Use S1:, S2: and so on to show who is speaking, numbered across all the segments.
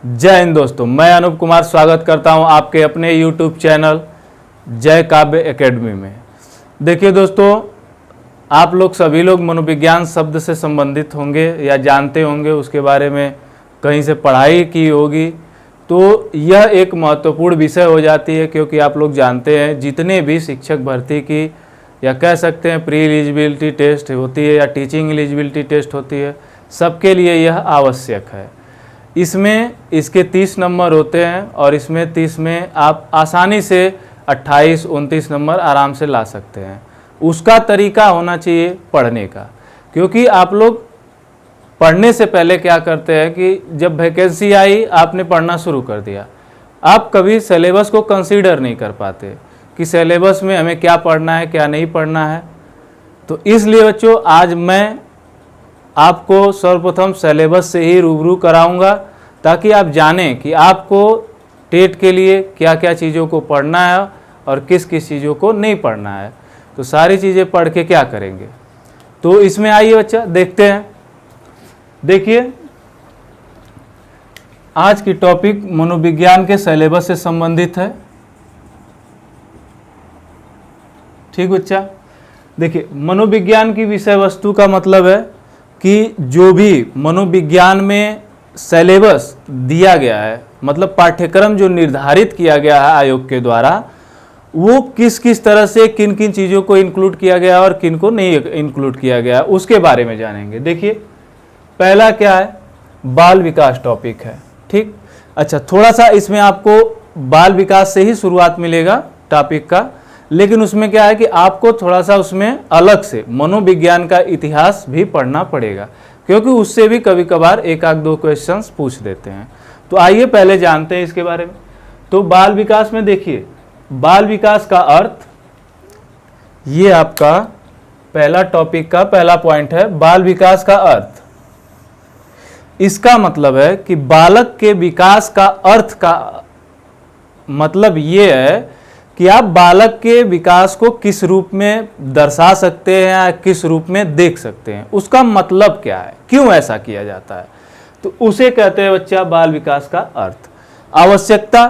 S1: जय हिंद दोस्तों, मैं अनूप कुमार स्वागत करता हूं आपके अपने YouTube चैनल जय काव्य एकेडमी में। देखिए दोस्तों, आप लोग सभी लोग मनोविज्ञान शब्द से संबंधित होंगे या जानते होंगे, उसके बारे में कहीं से पढ़ाई की होगी, तो यह एक महत्वपूर्ण विषय हो जाती है क्योंकि आप लोग जानते हैं जितने भी शिक्षक भर्ती की या कह सकते हैं प्री एलिजिबिलिटी टेस्ट होती है या टीचिंग एलिजिबिलिटी टेस्ट होती है, सबके लिए यह आवश्यक है। इसमें इसके 30 नंबर होते हैं और इसमें 30 में आप आसानी से 28-29 नंबर आराम से ला सकते हैं। उसका तरीका होना चाहिए पढ़ने का, क्योंकि आप लोग पढ़ने से पहले क्या करते हैं कि जब वैकेंसी आई आपने पढ़ना शुरू कर दिया, आप कभी सिलेबस को कंसीडर नहीं कर पाते कि सिलेबस में हमें क्या पढ़ना है क्या नहीं पढ़ना है। तो इसलिए बच्चों, आज मैं आपको सर्वप्रथम सिलेबस से ही रूबरू कराऊंगा ताकि आप जानें कि आपको टेट के लिए क्या क्या चीज़ों को पढ़ना है और किस किस चीज़ों को नहीं पढ़ना है। तो सारी चीज़ें पढ़ के क्या करेंगे, तो इसमें आइए बच्चा देखते हैं। देखिए, आज की टॉपिक मनोविज्ञान के सिलेबस से संबंधित है। ठीक बच्चा, देखिए मनोविज्ञान की विषय वस्तु का मतलब है कि जो भी मनोविज्ञान में सिलेबस दिया गया है, मतलब पाठ्यक्रम जो निर्धारित किया गया है आयोग के द्वारा, वो किस किस तरह से किन किन चीज़ों को इंक्लूड किया गया और किन को नहीं इंक्लूड किया गया, उसके बारे में जानेंगे। देखिए, पहला क्या है, बाल विकास टॉपिक है। ठीक, अच्छा, थोड़ा सा इसमें आपको बाल विकास से ही शुरुआत मिलेगा टॉपिक का, लेकिन उसमें क्या है कि आपको थोड़ा सा उसमें अलग से मनोविज्ञान का इतिहास भी पढ़ना पड़ेगा, क्योंकि उससे भी कभी कभार एक आध दो क्वेश्चंस पूछ देते हैं। तो आइए पहले जानते हैं इसके बारे में। तो बाल विकास में देखिए, बाल विकास का अर्थ, ये आपका पहला टॉपिक का पहला पॉइंट है, बाल विकास का अर्थ। इसका मतलब है कि बालक के विकास का अर्थ का मतलब ये है कि आप बालक के विकास को किस रूप में दर्शा सकते हैं या किस रूप में देख सकते हैं, उसका मतलब क्या है, क्यों ऐसा किया जाता है, तो उसे कहते हैं बच्चा बाल विकास का अर्थ। आवश्यकता,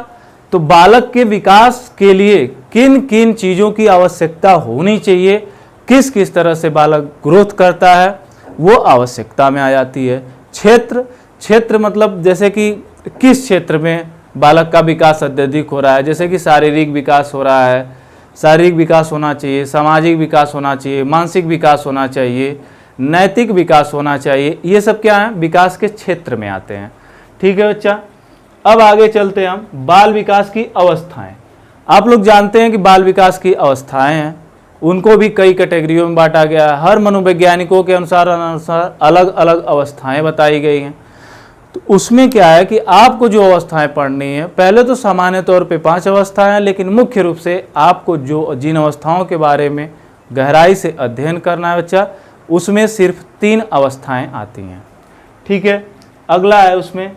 S1: तो बालक के विकास के लिए किन किन चीज़ों की आवश्यकता होनी चाहिए, किस किस तरह से बालक ग्रोथ करता है, वो आवश्यकता में आ जाती है। क्षेत्र, क्षेत्र मतलब जैसे कि किस क्षेत्र में बालक का विकास अत्यधिक हो रहा है, जैसे कि शारीरिक विकास हो रहा है, शारीरिक विकास होना चाहिए, सामाजिक विकास होना चाहिए, मानसिक विकास होना चाहिए, नैतिक विकास होना चाहिए, ये सब क्या है, विकास के क्षेत्र में आते हैं। ठीक है बच्चा, अब आगे चलते हैं हम। बाल विकास की अवस्थाएं, आप लोग जानते हैं कि बाल विकास की अवस्थाएं हैं, उनको भी कई कैटेगरियों में बांटा गया है। हर मनोवैज्ञानिकों के अनुसार अलग अलग अवस्थाएं बताई गई हैं। तो उसमें क्या है कि आपको जो अवस्थाएं पढ़नी है, पहले तो सामान्य तौर पे 5 अवस्थाएं हैं, लेकिन मुख्य रूप से आपको जो जिन अवस्थाओं के बारे में गहराई से अध्ययन करना है बच्चा, उसमें सिर्फ 3 अवस्थाएं आती हैं। ठीक है, अगला है उसमें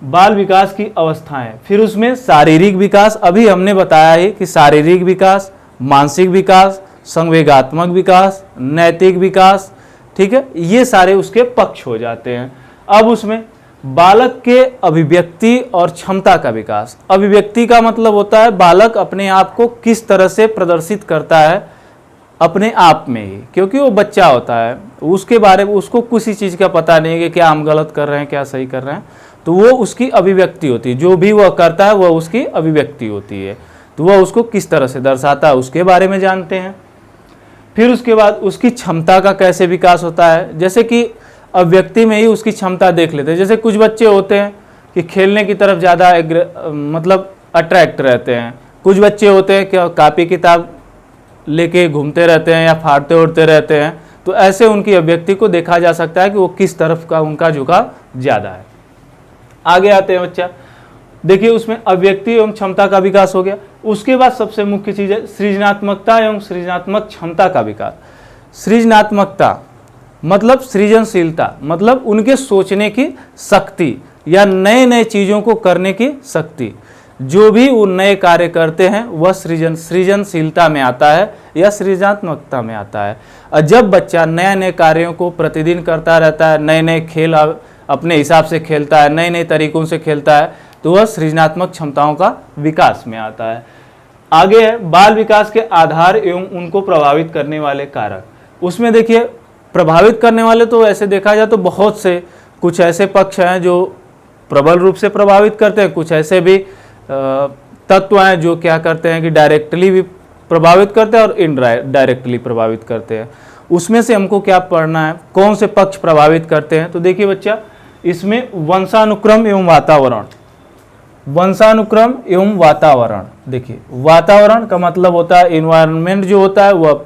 S1: बाल विकास की अवस्थाएं, फिर उसमें शारीरिक विकास, अभी हमने बताया ही कि शारीरिक विकास, मानसिक विकास, संवेगात्मक विकास, नैतिक विकास। ठीक है, ये सारे उसके पक्ष हो जाते हैं। अब उसमें बालक के अभिव्यक्ति और क्षमता का विकास। अभिव्यक्ति का मतलब होता है बालक अपने आप को किस तरह से प्रदर्शित करता है अपने आप में ही, क्योंकि वो बच्चा होता है, उसके बारे में उसको किसी चीज़ का पता नहीं है कि क्या हम गलत कर रहे हैं क्या सही कर रहे हैं, तो वो उसकी अभिव्यक्ति होती है, जो भी वह करता है वह उसकी अभिव्यक्ति होती है, तो वह उसको किस तरह से दर्शाता है उसके बारे में जानते हैं। फिर उसके बाद उसकी क्षमता का कैसे विकास होता है, जैसे कि अभिव्यक्ति में ही उसकी क्षमता देख लेते हैं। जैसे कुछ बच्चे होते हैं कि खेलने की तरफ ज़्यादा मतलब अट्रैक्ट रहते हैं, कुछ बच्चे होते हैं कि कॉपी किताब लेके घूमते रहते हैं या फाड़ते उड़ते रहते हैं, तो ऐसे उनकी अभिव्यक्ति को देखा जा सकता है कि वो किस तरफ का उनका झुकाव ज़्यादा है। आगे आते हैं बच्चा, देखिए उसमें अभिव्यक्ति एवं क्षमता का विकास हो गया। उसके बाद सबसे मुख्य चीज़ है सृजनात्मकता एवं सृजनात्मक क्षमता का विकास। सृजनात्मकता मतलब सृजनशीलता, मतलब उनके सोचने की शक्ति या नए नए चीज़ों को करने की शक्ति। जो भी वो नए कार्य करते हैं वह सृजनशीलता में आता है या सृजनात्मकता में आता है। और जब बच्चा नए नए कार्यों को प्रतिदिन करता रहता है, नए नए खेल अपने हिसाब से खेलता है, नए नए तरीकों से खेलता है, तो वह सृजनात्मक क्षमताओं का विकास में आता है। आगे है बाल विकास के आधार एवं उनको प्रभावित करने वाले कारक। उसमें देखिए प्रभावित करने वाले तो ऐसे देखा जाए तो बहुत से, कुछ ऐसे पक्ष हैं जो प्रबल रूप से प्रभावित करते हैं, कुछ ऐसे भी तत्व हैं जो क्या करते हैं कि डायरेक्टली भी प्रभावित करते हैं और इनडायरेक्टली प्रभावित करते हैं। उसमें से हमको क्या पढ़ना है, कौन से पक्ष प्रभावित करते हैं। तो देखिए बच्चा, इसमें वंशानुक्रम एवं वातावरण, वंशानुक्रम एवं वातावरण, देखिए वातावरण का मतलब होता है इन्वायरमेंट जो होता है वह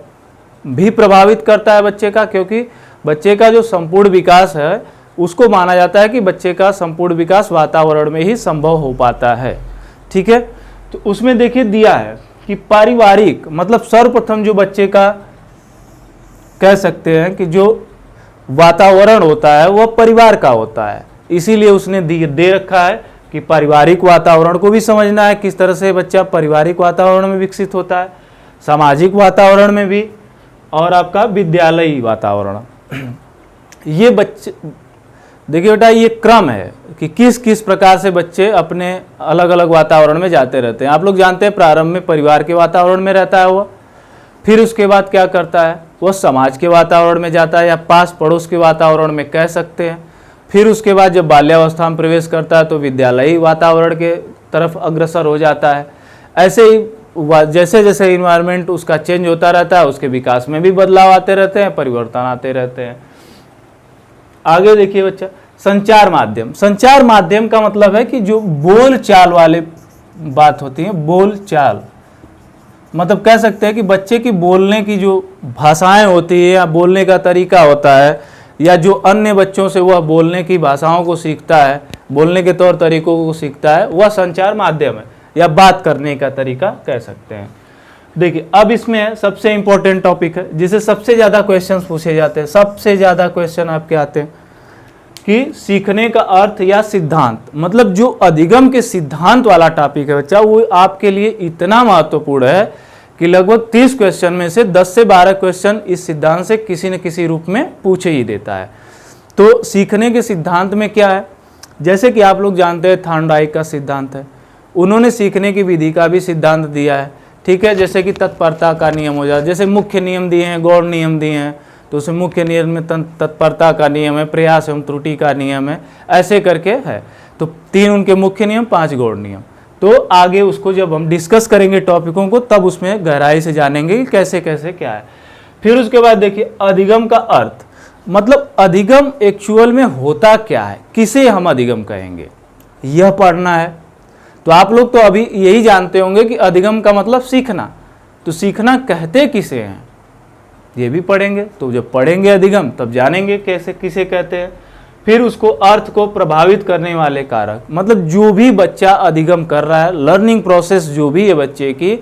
S1: भी प्रभावित करता है बच्चे का, क्योंकि बच्चे का जो संपूर्ण विकास है उसको माना जाता है कि बच्चे का संपूर्ण विकास वातावरण में ही संभव हो पाता है। ठीक है, तो उसमें देखिए दिया है कि पारिवारिक, मतलब सर्वप्रथम जो बच्चे का कह सकते हैं कि जो वातावरण होता है वह परिवार का होता है, इसीलिए उसने दे रखा है कि पारिवारिक वातावरण को भी समझना है, किस तरह से बच्चा पारिवारिक वातावरण में विकसित होता है, सामाजिक वातावरण में भी, और आपका विद्यालयी वातावरण। ये बच्चे देखिए बेटा, ये क्रम है कि किस किस प्रकार से बच्चे अपने अलग अलग वातावरण में जाते रहते हैं। आप लोग जानते हैं प्रारंभ में परिवार के वातावरण में रहता है वह, फिर उसके बाद क्या करता है वह समाज के वातावरण में जाता है या पास पड़ोस के वातावरण में कह सकते हैं। फिर उसके बाद जब बाल्यावस्था में प्रवेश करता है तो विद्यालयी वातावरण के तरफ अग्रसर हो जाता है। ऐसे ही जैसे जैसे इन्वायरमेंट उसका चेंज होता रहता है, उसके विकास में भी बदलाव आते रहते हैं, परिवर्तन आते रहते हैं। आगे देखिए बच्चा, संचार माध्यम। संचार माध्यम का मतलब है कि जो बोल चाल वाले बात होती है, बोल चाल मतलब कह सकते हैं कि बच्चे की बोलने की जो भाषाएं होती है या बोलने का तरीका होता है, या जो अन्य बच्चों से वह बोलने की भाषाओं को सीखता है, बोलने के तौर तरीकों को सीखता है, वह संचार माध्यम है या बात करने का तरीका कह सकते हैं। देखिए अब इसमें सबसे इंपॉर्टेंट टॉपिक है जिसे सबसे ज़्यादा क्वेश्चंस पूछे जाते हैं, सबसे ज़्यादा क्वेश्चन आपके आते हैं कि सीखने का अर्थ या सिद्धांत, मतलब जो अधिगम के सिद्धांत वाला टॉपिक है बच्चा, वो आपके लिए इतना महत्वपूर्ण है कि लगभग 30 क्वेश्चन में से 10 से 12 क्वेश्चन इस सिद्धांत से किसी न किसी रूप में पूछे ही देता है। तो सीखने के सिद्धांत में क्या है, जैसे कि आप लोग जानते हैं थॉर्नडाइक का सिद्धांत है, उन्होंने सीखने की विधि का भी सिद्धांत दिया है। ठीक है, जैसे कि तत्परता का नियम हो जाए, जैसे मुख्य नियम दिए हैं, गौण नियम दिए हैं, तो उसमें मुख्य नियम में तत्परता का नियम है, प्रयास एवं त्रुटि का नियम है, ऐसे करके है। तो 3 उनके मुख्य नियम, 5 गौण नियम। तो आगे उसको जब हम डिस्कस करेंगे टॉपिकों को, तब उसमें गहराई से जानेंगे कि कैसे कैसे क्या है। फिर उसके बाद देखिए अधिगम का अर्थ, मतलब अधिगम एक्चुअल में होता क्या है, किसे हम अधिगम कहेंगे, यह पढ़ना है। तो आप लोग तो अभी यही जानते होंगे कि अधिगम का मतलब सीखना, तो सीखना कहते किसे हैं ये भी पढ़ेंगे। तो जब पढ़ेंगे अधिगम तब जानेंगे कैसे किसे कहते हैं। फिर उसको अर्थ को प्रभावित करने वाले कारक, मतलब जो भी बच्चा अधिगम कर रहा है, लर्निंग प्रोसेस जो भी है बच्चे की,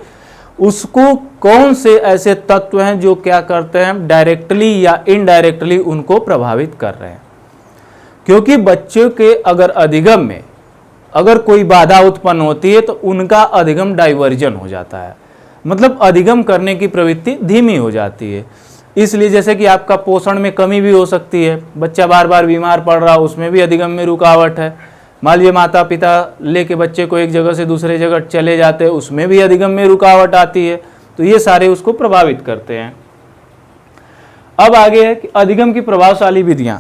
S1: उसको कौन से ऐसे तत्व हैं जो क्या करते हैं, डायरेक्टली या इनडायरेक्टली उनको प्रभावित कर रहे हैं। क्योंकि बच्चों के अगर अधिगम में अगर कोई बाधा उत्पन्न होती है तो उनका अधिगम डाइवर्जन हो जाता है, मतलब अधिगम करने की प्रवृत्ति धीमी हो जाती है। इसलिए जैसे कि आपका पोषण में कमी भी हो सकती है, बच्चा बार बार बीमार पड़ रहा, उसमें भी अधिगम में रुकावट है। मान लीजिए माता पिता लेके बच्चे को एक जगह से दूसरे जगह चले जाते हैं, उसमें भी अधिगम में रुकावट आती है। तो ये सारे उसको प्रभावित करते हैं। अब आगे है कि अधिगम की प्रभावशाली विधियां,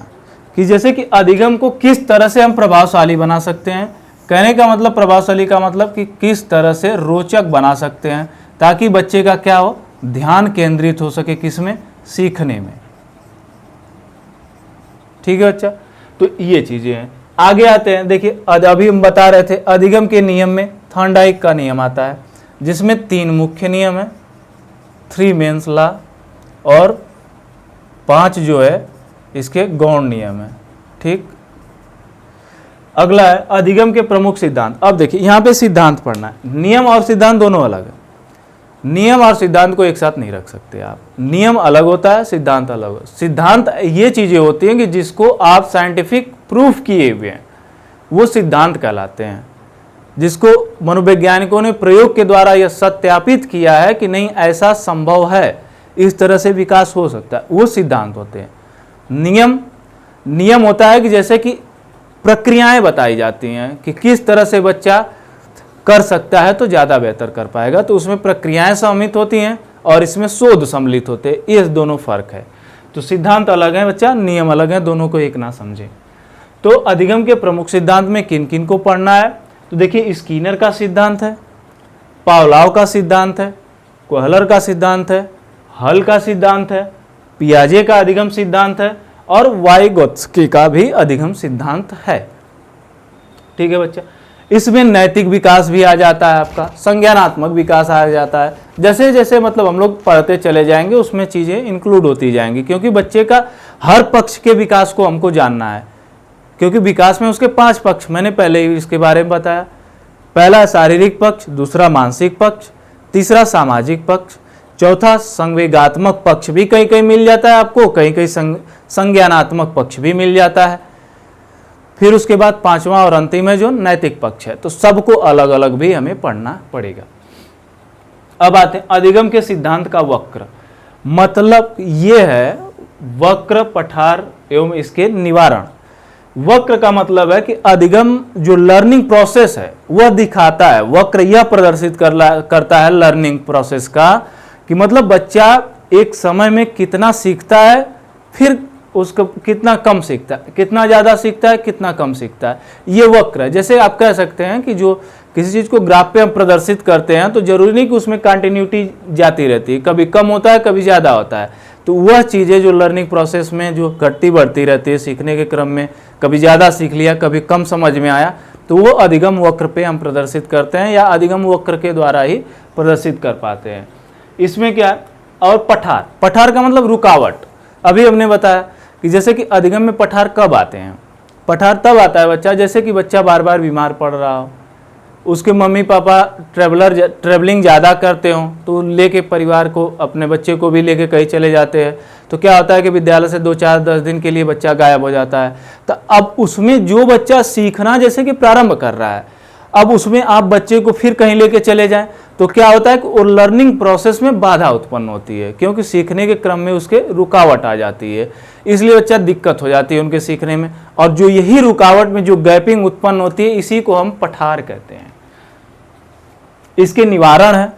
S1: कि जैसे कि अधिगम को किस तरह से हम प्रभावशाली बना सकते हैं। कहने का मतलब प्रभावशाली का मतलब कि किस तरह से रोचक बना सकते हैं ताकि बच्चे का क्या हो, ध्यान केंद्रित हो सके किसमें, सीखने में। ठीक है बच्चा, तो ये चीजें हैं। आगे आते हैं, देखिए अभी हम बता रहे थे अधिगम के नियम में थॉर्नडाइक का नियम आता है जिसमें 3 मुख्य नियम है, 3 मेंस लॉ, और 5 जो है इसके गौण नियम है। ठीक, अगला है अधिगम के प्रमुख सिद्धांत। अब देखिए यहाँ पे सिद्धांत पढ़ना है, नियम और सिद्धांत दोनों अलग है। नियम और सिद्धांत को एक साथ नहीं रख सकते आप, नियम अलग होता है, सिद्धांत अलग है। सिद्धांत ये चीजें होती हैं कि जिसको आप साइंटिफिक प्रूफ किए हुए हैं, वो सिद्धांत कहलाते हैं। जिसको मनोवैज्ञानिकों ने प्रयोग के द्वारा यह सत्यापित किया है कि नहीं ऐसा संभव है, इस तरह से विकास हो सकता है, वो सिद्धांत होते हैं। नियम होता है कि जैसे कि प्रक्रियाएं बताई जाती हैं कि किस तरह से बच्चा कर सकता है तो ज़्यादा बेहतर कर पाएगा। तो उसमें प्रक्रियाएं सम्मिलित होती हैं और इसमें शोध सम्मिलित होते हैं, ये दोनों फर्क है। तो सिद्धांत अलग है बच्चा, नियम अलग है, दोनों को एक ना समझें। तो अधिगम के प्रमुख सिद्धांत में किन किन को पढ़ना है, तो देखिए स्किनर का सिद्धांत है, पावलोव का सिद्धांत है, कोहलर का सिद्धांत है, हल का सिद्धांत है, पियाजे का अधिगम सिद्धांत है और वाइगोत्स्की का भी अधिगम सिद्धांत है। ठीक है बच्चा। इसमें नैतिक विकास भी आ जाता है, आपका संज्ञानात्मक विकास आ जाता है। जैसे जैसे मतलब हम लोग पढ़ते चले जाएंगे उसमें चीज़ें इंक्लूड होती जाएंगी, क्योंकि बच्चे का हर पक्ष के विकास को हमको जानना है, क्योंकि विकास में उसके 5 पक्ष मैंने पहले ही इसके बारे में बताया। पहला शारीरिक पक्ष, दूसरा मानसिक पक्ष, तीसरा सामाजिक पक्ष, चौथा संवेगात्मक पक्ष भी कहीं कहीं मिल जाता है आपको, कहीं कहीं संज्ञानात्मक पक्ष भी मिल जाता है। फिर उसके बाद 5वां और अंतिम है जो नैतिक पक्ष है। तो सबको अलग अलग भी हमें पढ़ना पड़ेगा। अब आते हैं अधिगम के सिद्धांत का वक्र। मतलब ये है वक्र, पठार एवं इसके निवारण। वक्र का मतलब है कि अधिगम जो लर्निंग प्रोसेस है वह दिखाता है, वक्र यह प्रदर्शित करता है लर्निंग प्रोसेस का, कि मतलब बच्चा एक समय में कितना सीखता है, फिर उसको कितना कम सीखता है, कितना ज़्यादा सीखता है, कितना कम सीखता है, ये वक्र है। जैसे आप कह सकते हैं कि जो किसी चीज़ को ग्राफ पे हम प्रदर्शित करते हैं तो जरूरी नहीं कि उसमें कंटिन्यूटी जाती रहती है, कभी कम होता है कभी ज़्यादा होता है। तो वह चीज़ें जो लर्निंग प्रोसेस में जो घटती बढ़ती रहती है सीखने के क्रम में, कभी ज़्यादा सीख लिया कभी कम समझ में आया, तो वो अधिगम वक्र पे हम प्रदर्शित करते हैं या अधिगम वक्र के द्वारा ही प्रदर्शित कर पाते हैं। इसमें क्या है, और पठार, पठार का मतलब रुकावट। अभी हमने बताया कि जैसे कि अधिगम में पठार कब आते हैं, पठार तब आता है बच्चा जैसे कि बच्चा बार बार बीमार पड़ रहा हो, उसके मम्मी पापा ट्रैवलिंग ज़्यादा करते हों, तो लेके परिवार को, अपने बच्चे को भी लेके कहीं चले जाते हैं, तो क्या होता है कि विद्यालय से 2-4-10 दिन के लिए बच्चा गायब हो जाता है। तो अब उसमें जो बच्चा सीखना जैसे कि प्रारंभ कर रहा है, अब उसमें आप बच्चे को फिर कहीं लेके चले जाएं तो क्या होता है कि वो लर्निंग प्रोसेस में बाधा उत्पन्न होती है, क्योंकि सीखने के क्रम में उसके रुकावट आ जाती है, इसलिए बच्चा दिक्कत हो जाती है उनके सीखने में। और जो यही रुकावट में जो गैपिंग उत्पन्न होती है इसी को हम पठार कहते हैं। इसके निवारण है,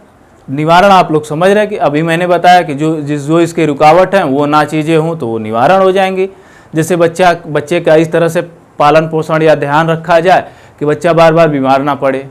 S1: निवारण आप लोग समझ रहे हैं कि अभी मैंने बताया कि जो इसके रुकावट हैं वो ना चीज़ें हों तो वो निवारण हो जाएंगी। जैसे बच्चे का इस तरह से पालन पोषण या ध्यान रखा जाए कि बच्चा बार बार बीमार ना पड़े,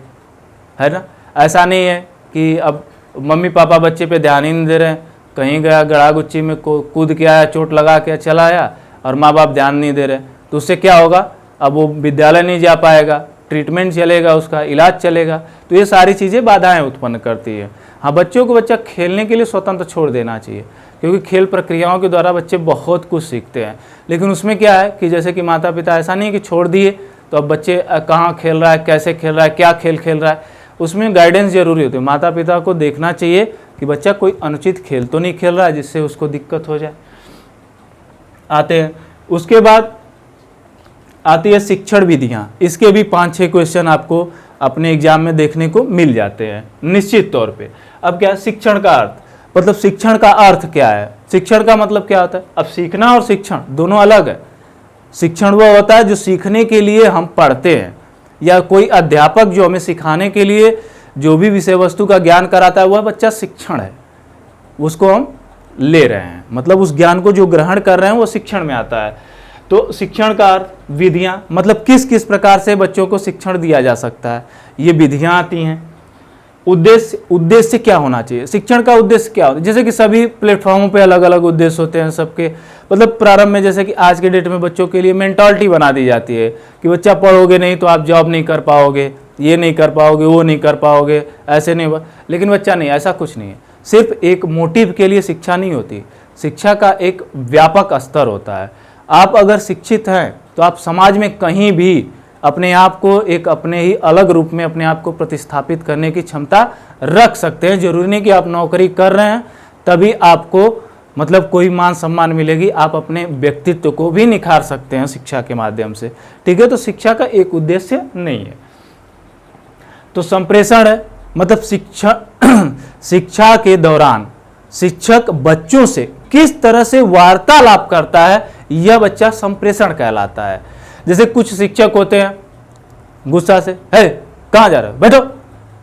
S1: है ना। ऐसा नहीं है कि अब मम्मी पापा बच्चे पे ध्यान ही नहीं दे रहे हैं, कहीं गया गड़ा गुच्ची में कूद के आया, चोट लगा के चला आया और माँ बाप ध्यान नहीं दे रहे, तो उससे क्या होगा, अब वो विद्यालय नहीं जा पाएगा, ट्रीटमेंट चलेगा, उसका इलाज चलेगा। तो ये सारी चीज़ें बाधाएं उत्पन्न करती है। हाँ, बच्चों को बच्चा खेलने के लिए स्वतंत्र छोड़ देना चाहिए, क्योंकि खेल प्रक्रियाओं के द्वारा बच्चे बहुत कुछ सीखते हैं। लेकिन उसमें क्या है कि जैसे कि माता पिता ऐसा नहीं है कि छोड़ दिए तो अब बच्चे कहाँ खेल रहा है, कैसे खेल रहा है, क्या खेल खेल रहा है, उसमें गाइडेंस जरूरी होती है। माता पिता को देखना चाहिए कि बच्चा कोई अनुचित खेल तो नहीं खेल रहा है जिससे उसको दिक्कत हो जाए। आते हैं उसके बाद आती है शिक्षण विधियाँ। इसके भी 5-6 क्वेश्चन आपको अपने एग्जाम में देखने को मिल जाते हैं निश्चित तौर पे। अब क्या है शिक्षण का अर्थ, मतलब शिक्षण का अर्थ क्या है, शिक्षण का मतलब क्या होता है। अब सीखना और शिक्षण दोनों अलग है। शिक्षण वो होता है जो सीखने के लिए हम पढ़ते हैं, या कोई अध्यापक जो हमें सिखाने के लिए जो भी विषय वस्तु का ज्ञान कराता है वह बच्चा शिक्षण है, उसको हम ले रहे हैं, मतलब उस ज्ञान को जो ग्रहण कर रहे हैं वो शिक्षण में आता है। तो शिक्षण का अर्थ विधियाँ, मतलब किस किस प्रकार से बच्चों को शिक्षण दिया जा सकता है, ये विधियाँ आती हैं। उद्देश्य क्या होना चाहिए, शिक्षण का उद्देश्य क्या होता है। जैसे कि सभी प्लेटफॉर्मों पे अलग अलग उद्देश्य होते हैं सबके, मतलब प्रारंभ में जैसे कि आज के डेट में बच्चों के लिए मेंटालिटी बना दी जाती है कि बच्चा पढ़ोगे नहीं तो आप जॉब नहीं कर पाओगे, ये नहीं कर पाओगे, वो नहीं कर पाओगे, ऐसे नहीं। लेकिन बच्चा नहीं, ऐसा कुछ नहीं है। सिर्फ एक मोटिव के लिए शिक्षा नहीं होती, शिक्षा का एक व्यापक स्तर होता है। आप अगर शिक्षित हैं तो आप समाज में कहीं भी अपने आप को एक अपने ही अलग रूप में अपने आप को प्रतिस्थापित करने की क्षमता रख सकते हैं। जरूरी नहीं कि आप नौकरी कर रहे हैं तभी आपको मतलब कोई मान सम्मान मिलेगी, आप अपने व्यक्तित्व को भी निखार सकते हैं शिक्षा के माध्यम से। ठीक है, तो शिक्षा का एक उद्देश्य नहीं है। तो संप्रेषण है, मतलब शिक्षा के दौरान शिक्षक बच्चों से किस तरह से वार्तालाप करता है, यह बच्चा संप्रेषण कहलाता है। जैसे कुछ शिक्षक होते हैं गुस्सा से, है कहाँ जा रहे हो, बैठो,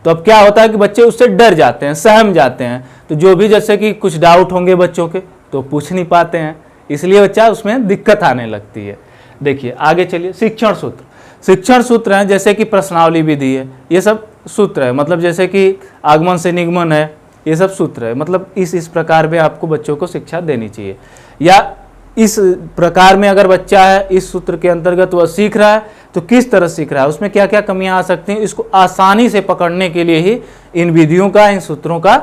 S1: तो अब क्या होता है कि बच्चे उससे डर जाते हैं, सहम जाते हैं। तो जो भी जैसे कि कुछ डाउट होंगे बच्चों के तो पूछ नहीं पाते हैं, इसलिए बच्चा उसमें दिक्कत आने लगती है। देखिए आगे चलिए, शिक्षण सूत्र। शिक्षण सूत्र हैं जैसे कि प्रश्नावली विधि है, ये सब सूत्र है, मतलब जैसे कि आगमन से निगमन है, ये सब सूत्र है। मतलब इस प्रकार में आपको बच्चों को शिक्षा देनी चाहिए, या इस प्रकार में अगर बच्चा है इस सूत्र के अंतर्गत वह सीख रहा है तो किस तरह सीख रहा है, उसमें क्या क्या कमियां आ सकती हैं, इसको आसानी से पकड़ने के लिए ही इन विधियों का, इन सूत्रों का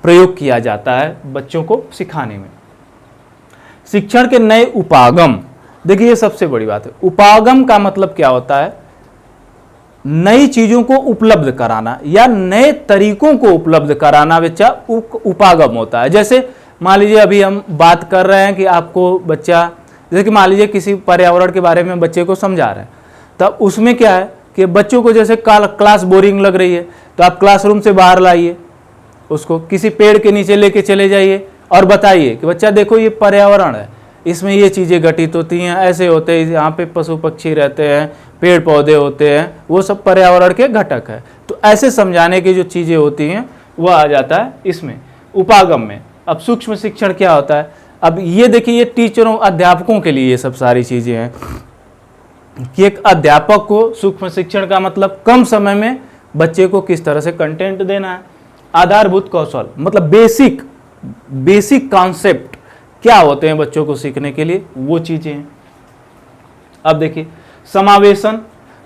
S1: प्रयोग किया जाता है बच्चों को सिखाने में। शिक्षण के नए उपागम, देखिए ये सबसे बड़ी बात है। उपागम का मतलब क्या होता है, नई चीजों को उपलब्ध कराना या नए तरीकों को उपलब्ध कराना बच्चा उपागम होता है। जैसे मान लीजिए अभी हम बात कर रहे हैं कि आपको बच्चा, जैसे कि मान लीजिए किसी पर्यावरण के बारे में बच्चे को समझा रहे हैं, तब उसमें क्या है कि बच्चों को जैसे क्लास बोरिंग लग रही है तो आप क्लासरूम से बाहर लाइए, उसको किसी पेड़ के नीचे लेके चले जाइए और बताइए कि बच्चा देखो ये पर्यावरण है, इसमें ये चीज़ें घटित होती हैं, ऐसे होते हैं, यहाँ पे पशु पक्षी रहते हैं, पेड़ पौधे होते हैं, वो सब पर्यावरण के घटक है। तो ऐसे समझाने की जो चीज़ें होती हैं वो आ जाता है इसमें उपागम में। अब सूक्ष्म शिक्षण क्या होता है, अब ये देखिए ये टीचरों अध्यापकों के लिए ये सब सारी चीज़ें हैं कि एक अध्यापक को सूक्ष्म शिक्षण का मतलब कम समय में बच्चे को किस तरह से कंटेंट देना है। आधारभूत कौशल मतलब बेसिक कॉन्सेप्ट क्या होते हैं बच्चों को सीखने के लिए, वो चीजें हैं। अब देखिए समावेशन,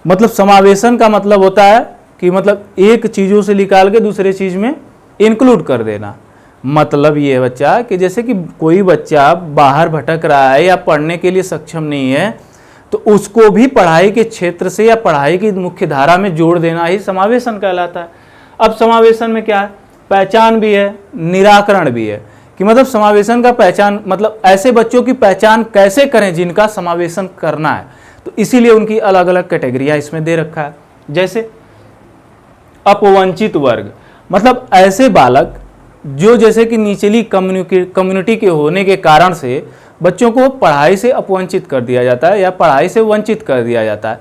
S1: मतलब समावेशन का मतलब होता है कि मतलब एक चीजों से निकाल के दूसरे चीज में इंक्लूड कर देना। मतलब ये बच्चा कि जैसे कि कोई बच्चा बाहर भटक रहा है या पढ़ने के लिए सक्षम नहीं है तो उसको भी पढ़ाई के क्षेत्र से या पढ़ाई की मुख्य धारा में जोड़ देना ही समावेशन कहलाता है। अब समावेशन में क्या है, पहचान भी है, निराकरण भी है, कि मतलब समावेशन का पहचान मतलब ऐसे बच्चों की पहचान कैसे करें जिनका समावेशन करना है, तो इसीलिए उनकी अलग अलग कैटेगरियां इसमें दे रखा है। जैसे अपवंचित वर्ग, मतलब ऐसे बालक जो जैसे कि निचली कम्युनिटी के होने के कारण से बच्चों को पढ़ाई से अपवंचित कर दिया जाता है या पढ़ाई से वंचित कर दिया जाता है,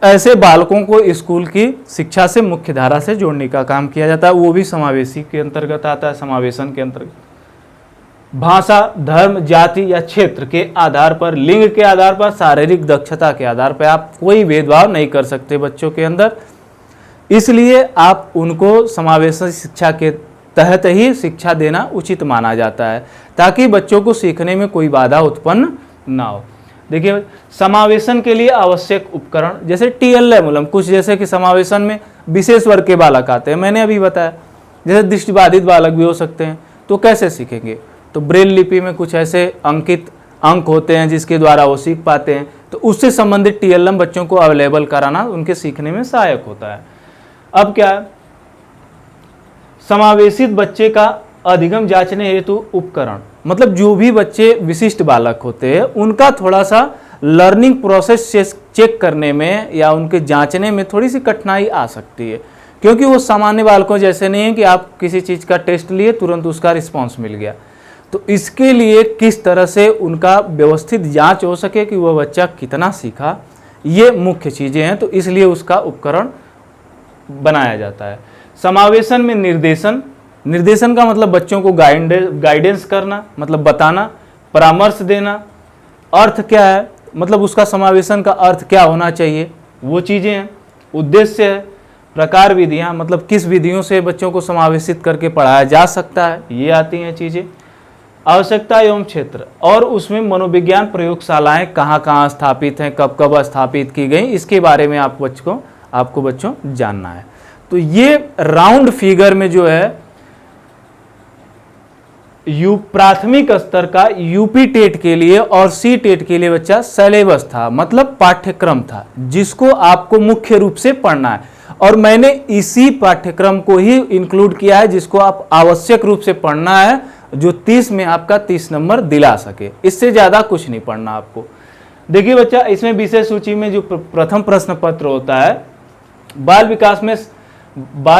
S1: ऐसे बालकों को स्कूल की शिक्षा से मुख्य धारा से जोड़ने का काम किया जाता है, वो भी समावेशी के अंतर्गत आता है, समावेशन के अंतर्गत। भाषा, धर्म, जाति या क्षेत्र के आधार पर, लिंग के आधार पर, शारीरिक दक्षता के आधार पर आप कोई भेदभाव नहीं कर सकते बच्चों के अंदर, इसलिए आप उनको समावेशी शिक्षा के तहत ही शिक्षा देना उचित माना जाता है ताकि बच्चों को सीखने में कोई बाधा उत्पन्न ना हो। देखिए समावेशन के लिए आवश्यक उपकरण जैसे टीएलएम, कुछ जैसे कि समावेशन में विशेष वर्ग के बालक आते हैं, मैंने अभी बताया, जैसे दृष्टिबाधित बालक भी हो सकते हैं, तो कैसे सीखेंगे, तो ब्रेल लिपि में कुछ ऐसे अंकित अंक होते हैं जिसके द्वारा वो सीख पाते हैं, तो उससे संबंधित टीएलएम बच्चों को अवेलेबल कराना उनके सीखने में सहायक होता है। अब क्या है, समावेशित बच्चे का अधिगम जांचने हेतु उपकरण, मतलब जो भी बच्चे विशिष्ट बालक होते हैं उनका थोड़ा सा लर्निंग प्रोसेस चेक करने में या उनके जांचने में थोड़ी सी कठिनाई आ सकती है, क्योंकि वो सामान्य बालकों जैसे नहीं है कि आप किसी चीज़ का टेस्ट लिए तुरंत उसका रिस्पॉन्स मिल गया। तो इसके लिए किस तरह से उनका व्यवस्थित जांच हो सके कि वह बच्चा कितना सीखा, ये मुख्य चीज़ें हैं, तो इसलिए उसका उपकरण बनाया जाता है। समावेशन में निर्देशन का मतलब बच्चों को गाइडेंस करना, मतलब बताना, परामर्श देना। अर्थ क्या है, मतलब उसका समावेशन का अर्थ क्या होना चाहिए, वो चीज़ें हैं। उद्देश्य है, प्रकार विधियाँ, मतलब किस विधियों से बच्चों को समावेशित करके पढ़ाया जा सकता है, ये आती हैं चीज़ें। आवश्यकता एवं क्षेत्र, और उसमें मनोविज्ञान प्रयोगशालाएं कहाँ कहाँ स्थापित हैं, कब कब स्थापित की गई, इसके बारे में आपको बच्चों जानना है। तो ये राउंड फिगर में जो है प्राथमिक स्तर का यूपी टेट के लिए और सी टेट के लिए बच्चा सिलेबस था, मतलब पाठ्यक्रम था जिसको आपको मुख्य रूप से पढ़ना है, और मैंने इसी पाठ्यक्रम को ही इंक्लूड किया है जिसको आप आवश्यक रूप से पढ़ना है, जो 30 में आपका 30 नंबर दिला सके, इससे ज्यादा कुछ नहीं पढ़ना आपको। देखिए बच्चा, इसमें विषय सूची में जो प्रथम प्रश्न पत्र होता है, बाल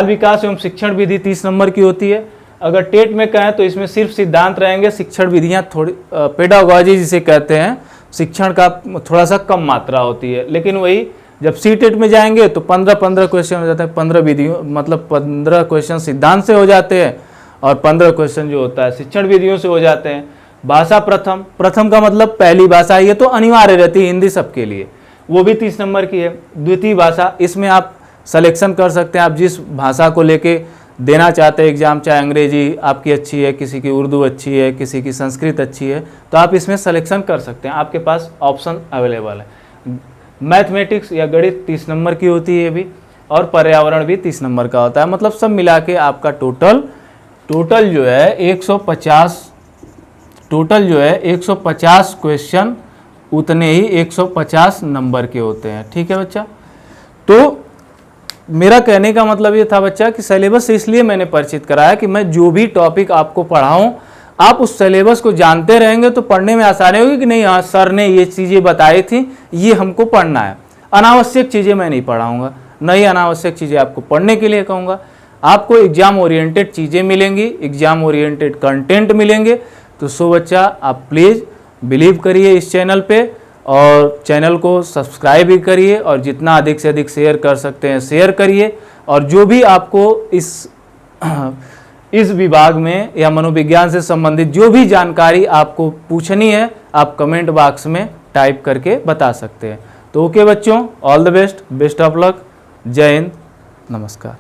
S1: विकास एवं शिक्षण विधि 30 नंबर की होती है। अगर टेट में कहें तो इसमें सिर्फ सिद्धांत रहेंगे, शिक्षण विधियां थोड़ी पेडागोजी जिसे कहते हैं शिक्षण का थोड़ा सा कम मात्रा होती है, लेकिन वही जब सीटेट में जाएंगे तो 15 क्वेश्चन हो जाते हैं, 15 विधियों मतलब 15 क्वेश्चन सिद्धांत से हो जाते हैं और 15 क्वेश्चन जो होता है शिक्षण विधियों से हो जाते हैं। भाषा प्रथम का मतलब पहली भाषा, ये तो अनिवार्य रहती है हिंदी सबके लिए, वो भी 30 नंबर की है। द्वितीय भाषा, इसमें आप सिलेक्शन कर सकते हैं, आप जिस भाषा को लेके देना चाहते हैं एग्जाम, चाहे अंग्रेजी आपकी अच्छी है, किसी की उर्दू अच्छी है, किसी की संस्कृत अच्छी है, तो आप इसमें सिलेक्शन कर सकते हैं, आपके पास ऑप्शन अवेलेबल है। मैथमेटिक्स या गणित 30 नंबर की होती है ये भी, और पर्यावरण भी 30 नंबर का होता है। मतलब सब मिला के आपका टोटल जो है 150 क्वेश्चन उतने ही 150 नंबर के होते हैं। ठीक है बच्चा, तो मेरा कहने का मतलब ये था बच्चा कि सिलेबस से इसलिए मैंने परिचित कराया कि मैं जो भी टॉपिक आपको पढ़ाऊं, आप उस सिलेबस को जानते रहेंगे तो पढ़ने में आसानी होगी कि नहीं, हाँ सर ने ये चीज़ें बताई थी, ये हमको पढ़ना है। अनावश्यक चीज़ें मैं नहीं पढ़ाऊंगा, नहीं अनावश्यक चीज़ें आपको पढ़ने के लिए कहूँगा। आपको एग्जाम ओरिएंटेड चीज़ें मिलेंगी, एग्जाम ओरिएंटेड कंटेंट मिलेंगे। तो सो बच्चा, आप प्लीज़ बिलीव करिए इस चैनल पे, और चैनल को सब्सक्राइब भी करिए, और जितना अधिक से अधिक शेयर कर सकते हैं शेयर करिए। और जो भी आपको इस विभाग में या मनोविज्ञान से संबंधित जो भी जानकारी आपको पूछनी है, आप कमेंट बॉक्स में टाइप करके बता सकते हैं। तो ओके बच्चों, all the best, best of luck, जय हिंद, नमस्कार।